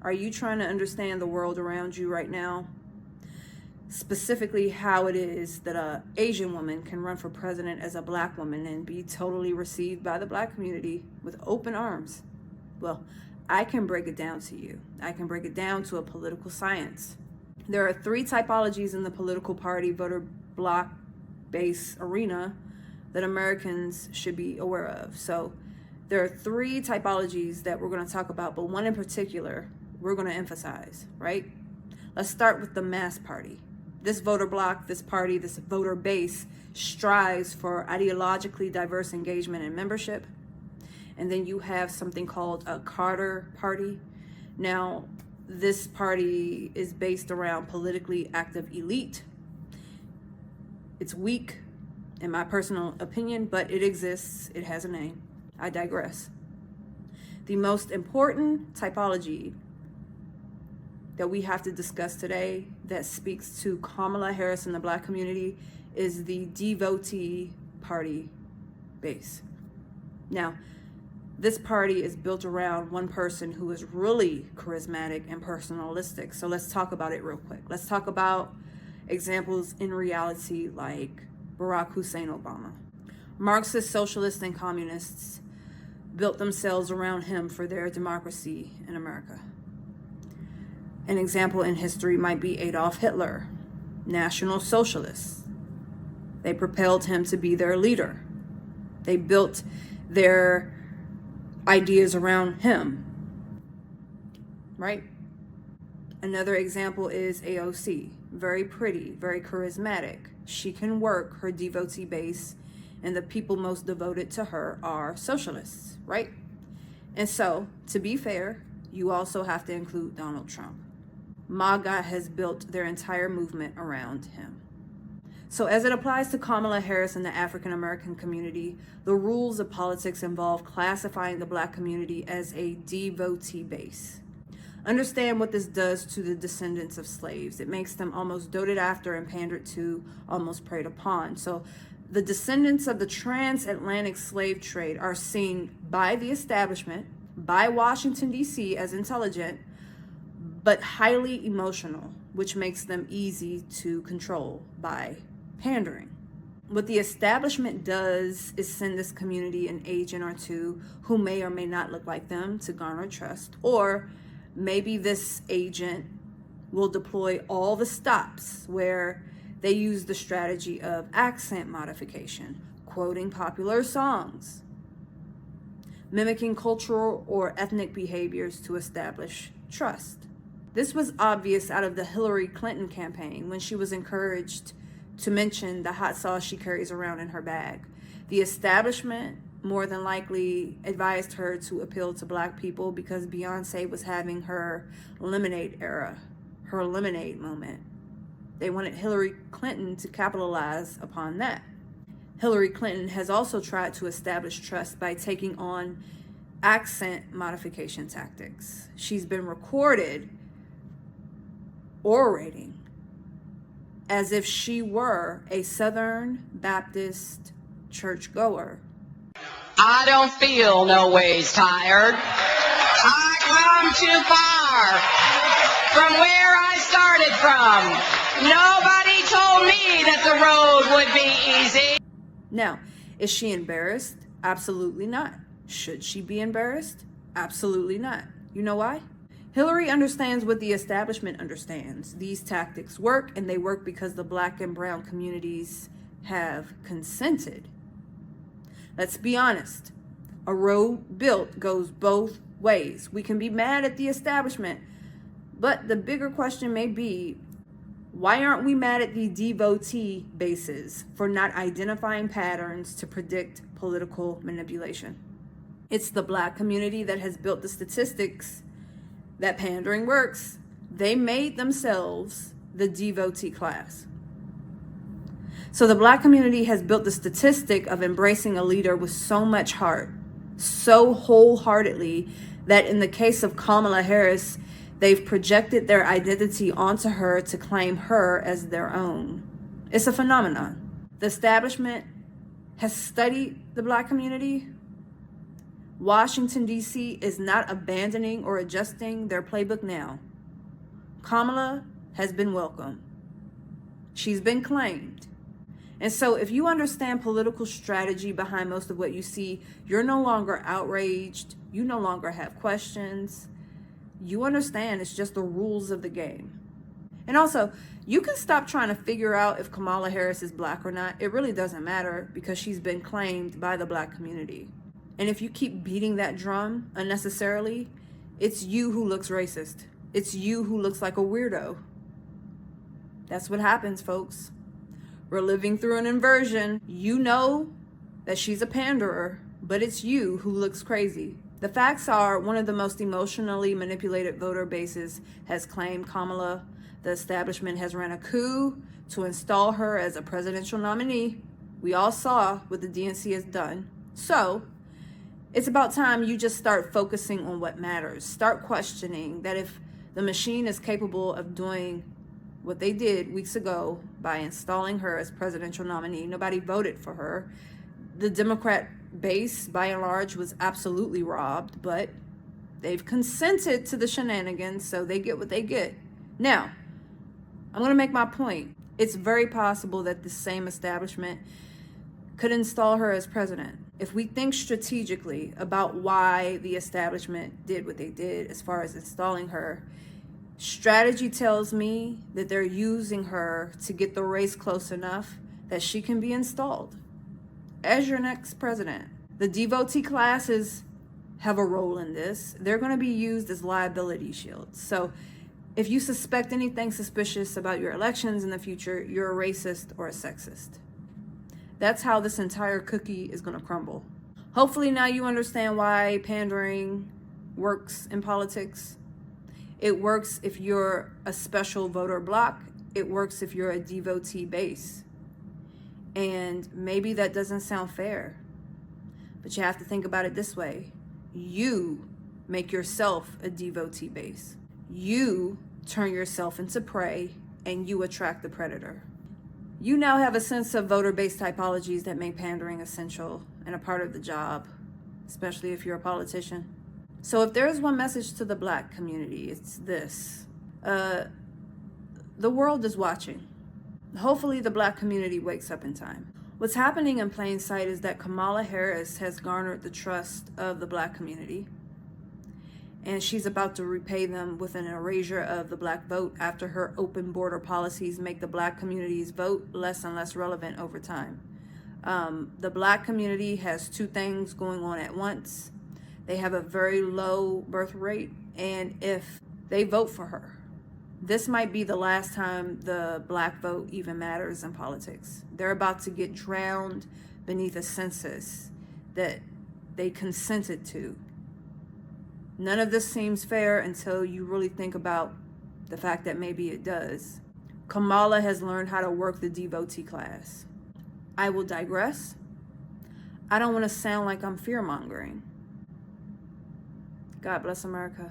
Are you trying to understand the world around you right now? Specifically, how it is that an Asian woman can run for president as a black woman and be totally received by the black community with open arms? Well, I can break it down to you. I can break it down to a political science. There are 3 typologies in the political party voter bloc base arena that Americans should be aware of. So there are 3 typologies that we're going to talk about, but one in particular we're going to emphasize, right? Let's start with the mass party. This voter bloc, this party, this voter base strives for ideologically diverse engagement and membership. And then you have something called a Carter party. Now, this party is based around politically active elite. It's weak, in my personal opinion, but it exists. It has a name. I digress. The most important typology that we have to discuss today that speaks to Kamala Harris and the black community is the Devotee party base. Now, this party is built around one person who is really charismatic and personalistic. So let's talk about it real quick. Let's talk about examples in reality like Barack Hussein Obama. Marxist, socialists, and communists built themselves around him for their democracy in America. An example in history might be Adolf Hitler, National Socialists. They propelled him to be their leader. They built their ideas around him, right? Another example is AOC. Very pretty, very charismatic. She can work her devotee base, and the people most devoted to her are socialists, right? And so, to be fair, you also have to include Donald Trump. MAGA has built their entire movement around him. So as it applies to Kamala Harris and the African American community, the rules of politics involve classifying the black community as a devotee base. Understand what this does to the descendants of slaves. It makes them almost doted after and pandered to, almost preyed upon. So the descendants of the transatlantic slave trade are seen by the establishment, by Washington, D.C. as intelligent, but highly emotional, which makes them easy to control by pandering. What the establishment does is send this community an agent or two who may or may not look like them to garner trust, or maybe this agent will deploy all the stops where they use the strategy of accent modification, quoting popular songs, mimicking cultural or ethnic behaviors to establish trust. This was obvious out of the Hillary Clinton campaign when she was encouraged to mention the hot sauce she carries around in her bag. The establishment more than likely advised her to appeal to black people because Beyonce was having her lemonade era, her lemonade moment. They wanted Hillary Clinton to capitalize upon that. Hillary Clinton has also tried to establish trust by taking on accent modification tactics. She's been recorded orating as if she were a Southern Baptist churchgoer. I don't feel no ways tired. I come too far from where I started from. Nobody told me that the road would be easy. Now, is she embarrassed? Absolutely not. Should she be embarrassed? Absolutely not. You know why? Hillary understands what the establishment understands. These tactics work, and they work because the black and brown communities have consented. Let's be honest. A road built goes both ways. We can be mad at the establishment, but the bigger question may be, why aren't we mad at the devotee bases for not identifying patterns to predict political manipulation? It's the black community that has built the statistics that pandering works. They made themselves the devotee class. So the black community has built the statistic of embracing a leader with so much heart, so wholeheartedly, that in the case of Kamala Harris, they've projected their identity onto her to claim her as their own. It's a phenomenon. The establishment has studied the black community, Washington, D.C. is not abandoning or adjusting their playbook now. Kamala has been welcomed. She's been claimed. And so if you understand political strategy behind most of what you see, you're no longer outraged. You no longer have questions. You understand it's just the rules of the game. And also, you can stop trying to figure out if Kamala Harris is black or not. It really doesn't matter because she's been claimed by the black community. And if you keep beating that drum unnecessarily, it's you who looks racist. It's you who looks like a weirdo. That's what happens, folks. We're living through an inversion. You know that she's a panderer, but it's you who looks crazy. The facts are one of the most emotionally manipulated voter bases has claimed Kamala. The establishment has ran a coup to install her as a presidential nominee. We all saw what the DNC has done. So it's about time you just start focusing on what matters. Start questioning that if the machine is capable of doing what they did weeks ago by installing her as presidential nominee. Nobody voted for her. The Democrat base, by and large, was absolutely robbed, but they've consented to the shenanigans, so they get what they get. Now, I'm going to make my point. It's very possible that the same establishment could install her as president. If we think strategically about why the establishment did what they did as far as installing her, strategy tells me that they're using her to get the race close enough that she can be installed as your next president. The devotee classes have a role in this. They're going to be used as liability shields. So if you suspect anything suspicious about your elections in the future, you're a racist or a sexist. That's how this entire cookie is going to crumble. Hopefully now you understand why pandering works in politics. It works if you're a special voter bloc. It works if you're a devotee base. And maybe that doesn't sound fair, but you have to think about it this way. You make yourself a devotee base. You turn yourself into prey and you attract the predator. You now have a sense of voter-based typologies that make pandering essential and a part of the job, especially if you're a politician. So if there is one message to the black community, it's this. The world is watching. Hopefully the black community wakes up in time. What's happening in plain sight is that Kamala Harris has garnered the trust of the black community, and she's about to repay them with an erasure of the black vote after her open border policies make the black community's vote less and less relevant over time. The black community has two things going on at once. They have a very low birth rate, and if they vote for her, this might be the last time the black vote even matters in politics. They're about to get drowned beneath a census that they consented to. None of this seems fair until you really think about the fact that maybe it does. Kamala has learned how to work the devotee class. I will digress. I don't want to sound like I'm fear-mongering. God bless America.